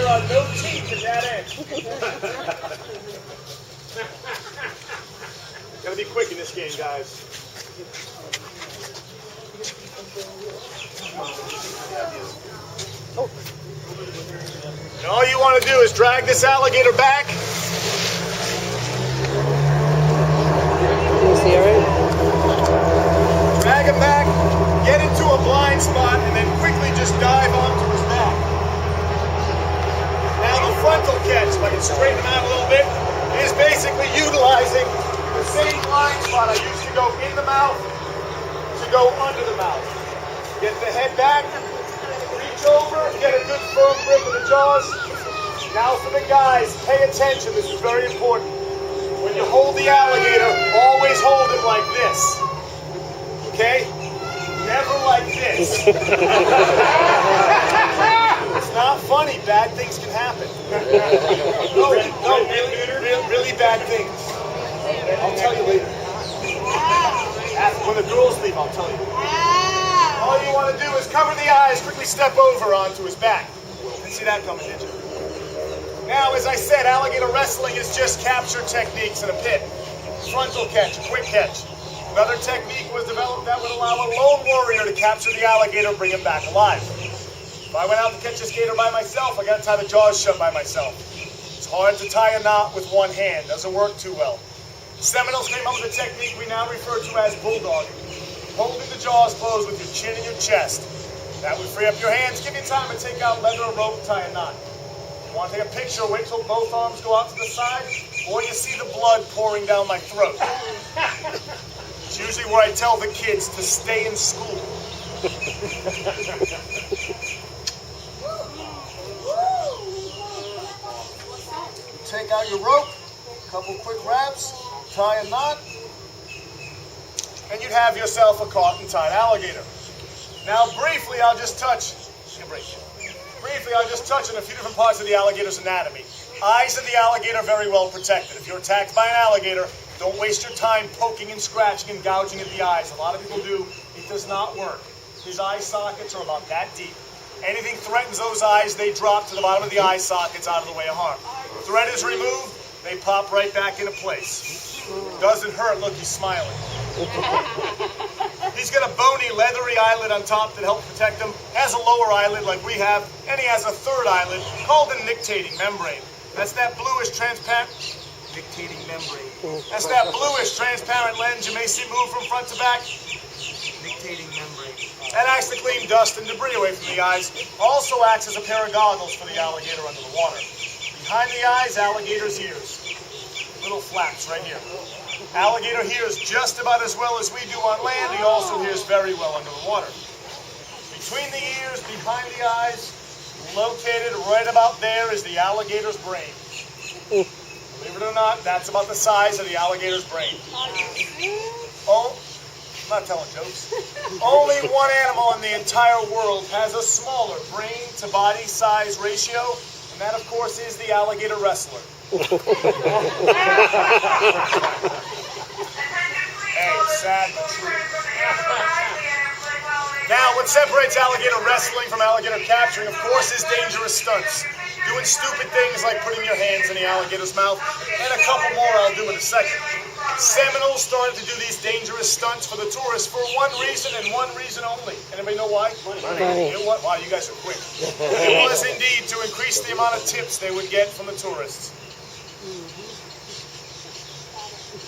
are no teeth at that end. Gotta be quick in this game, guys. And all you want to do is drag this alligator back. You see, alright? Drag him back, get into a blind spot, and then quickly just dive onto his back. Now the frontal catch, if I can straighten him out a little bit, is basically utilizing the same blind spot I used to go in the mouth to go under the mouth. Get the head back, reach over, get a good firm grip of the jaws. Now for the guys, pay attention, this is very important. When you hold the alligator, always hold him like this. Okay? Never like this. It's not funny, bad things can happen. No, really bad things. I'll tell you later. When the girls leave, I'll tell you. All you want to do is cover the eyes, quickly step over onto his back. Didn't see that coming, did you? Now, as I said, alligator wrestling is just capture techniques in a pit. Frontal catch, quick catch. Another technique was developed that would allow a lone warrior to capture the alligator and bring him back alive. If I went out to catch this gator by myself, I got to tie the jaws shut by myself. It's hard to tie a knot with one hand. Doesn't work too well. Seminoles came up with a technique we now refer to as bulldogging. Holding the jaws closed with your chin and your chest. That would free up your hands, give you time to take out leather or rope and tie a knot. If you want to take a picture, wait till both arms go out to the side, or you see the blood pouring down my throat. It's usually where I tell the kids to stay in school. Take out your rope, a couple quick wraps, tie a knot, and you'd have yourself a caught and tied alligator. Now briefly I'll just touch on a few different parts of the alligator's anatomy. Eyes of the alligator very well protected. If you're attacked by an alligator, don't waste your time poking and scratching and gouging at the eyes. A lot of people do. It does not work. His eye sockets are about that deep. Anything threatens those eyes, they drop to the bottom of the eye sockets out of the way of harm. Thread is removed, they pop right back into place. Doesn't hurt. Look, he's smiling. He's got a bony, leathery eyelid on top that helps protect him. Has a lower eyelid like we have, and he has a third eyelid called a nictating membrane. That's that bluish transparent nictating membrane. That's that bluish transparent lens you may see move from front to back. Nictating membrane. That acts to clean dust and debris away from the eyes. Also acts as a pair of goggles for the alligator under the water. Behind the eyes, alligator's ears. Little flaps right here. Alligator hears just about as well as we do on land. He also hears very well under the water. Between the ears, behind the eyes, located right about there is the alligator's brain. Believe it or not, that's about the size of the alligator's brain. Oh, I'm not telling jokes. Only one animal in the entire world has a smaller brain to body size ratio, and that of course is the alligator wrestler. Hey, sad but true. Now, what separates alligator wrestling from alligator capturing, of course, is dangerous stunts. Doing stupid things like putting your hands in the alligator's mouth, and a couple more I'll do in a second. Seminoles started to do these dangerous stunts for the tourists for one reason and one reason only. Anybody know why? Money. You know what? Wow, you guys are quick. It was indeed to increase the amount of tips they would get from the tourists.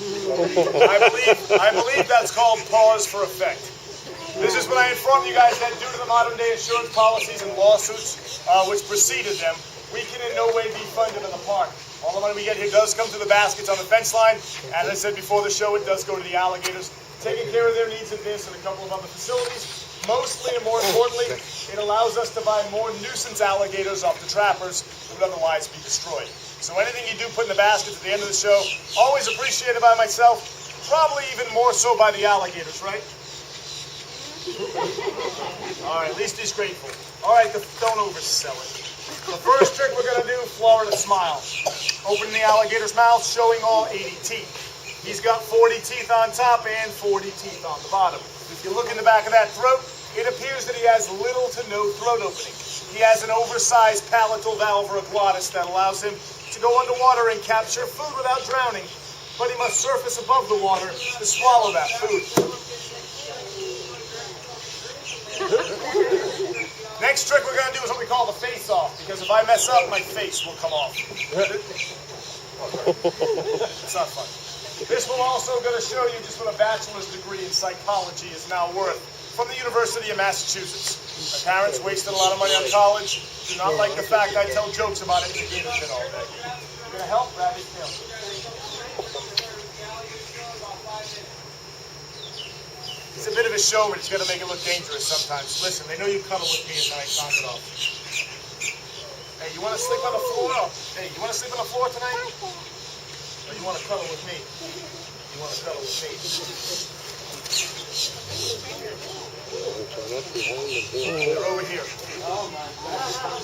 I believe that's called pause for effect. This is when I inform you guys that due to the modern day insurance policies and lawsuits which preceded them, we can in no way be funded in the park. All the money we get here does come to the baskets on the fence line. As I said before the show, it does go to the alligators, taking care of their needs at this and a couple of other facilities. Mostly and more importantly, it allows us to buy more nuisance alligators off the trappers who would otherwise be destroyed. So anything you do put in the baskets at the end of the show, always appreciated by myself, probably even more so by the alligators, right? All right, at least he's grateful. All right, don't oversell it. The first trick we're going to do, Florida Smile. Opening the alligator's mouth, showing all 80 teeth. He's got 40 teeth on top and 40 teeth on the bottom. If you look in the back of that throat, it appears that he has little to no throat opening. He has an oversized palatal valve or a glottis that allows him to go underwater and capture food without drowning, but he must surface above the water to swallow that food. Next trick we're going to do is what we call the face-off, because if I mess up, my face will come off. It's not fun. This will also going to show you just what a bachelor's degree in psychology is now worth from the University of Massachusetts. My parents wasted a lot of money on college. Do not like the fact I tell jokes about it in the gaming pit all day. You're going to help? Grab his tail. He's a bit of a showman. He's going to make it look dangerous sometimes. Listen, they know you cuddle with me and I knock it off. Hey, you want to sleep on the floor? Hey, you want to sleep on the floor tonight? Or you want to cuddle with me? You want to cuddle with me? They're over here. Oh my God.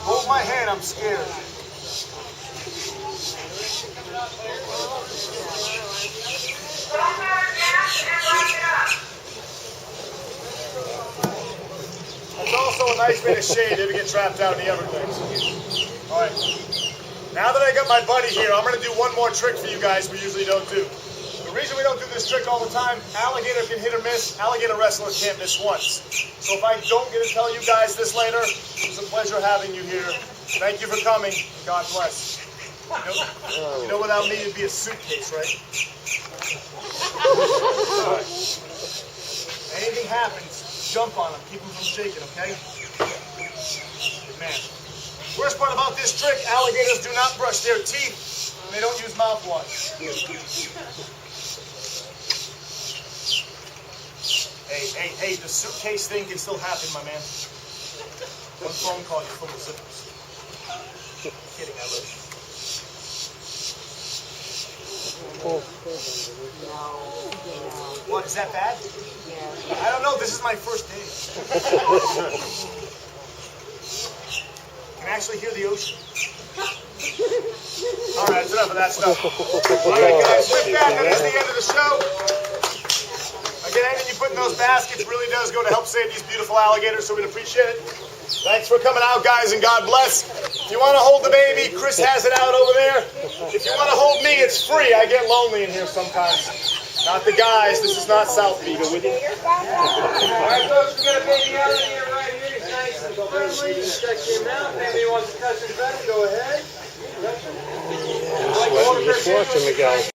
Hold my hand, I'm scared. It's also a nice bit of shade if you get trapped out in the Everglades. All right. Now that I got my buddy here, I'm going to do one more trick for you guys we usually don't do. The reason we don't do this trick all the time, alligator can hit or miss. Alligator wrestler can't miss once. So if I don't get to tell you guys this later, it was a pleasure having you here. Thank you for coming. God bless. You know without me, it'd be a suitcase, right? All right. Anything happens, jump on them. Keep them from shaking, okay? Good man. Worst part about this trick, alligators do not brush their teeth, and they don't use mouthwash. Hey, the suitcase thing can still happen, my man. One phone call, you're full of zippers. Kidding, I love you. What, is that bad? I don't know, this is my first day. I can actually hear the ocean. All right, that's enough of that stuff. All right, guys, with that, that is the end of the show. Again, anything you put in those baskets really does go to help save these beautiful alligators, so we'd appreciate it. Thanks for coming out, guys, and God bless. If you want to hold the baby, Chris has it out over there. If you want to hold me, it's free. I get lonely in here sometimes. Not the guys. This is not South Beach. All right, folks, we got a baby alligator right here. He's nice and friendly. Check him out. If anybody wants to touch his belly, go ahead. Just watching the guy.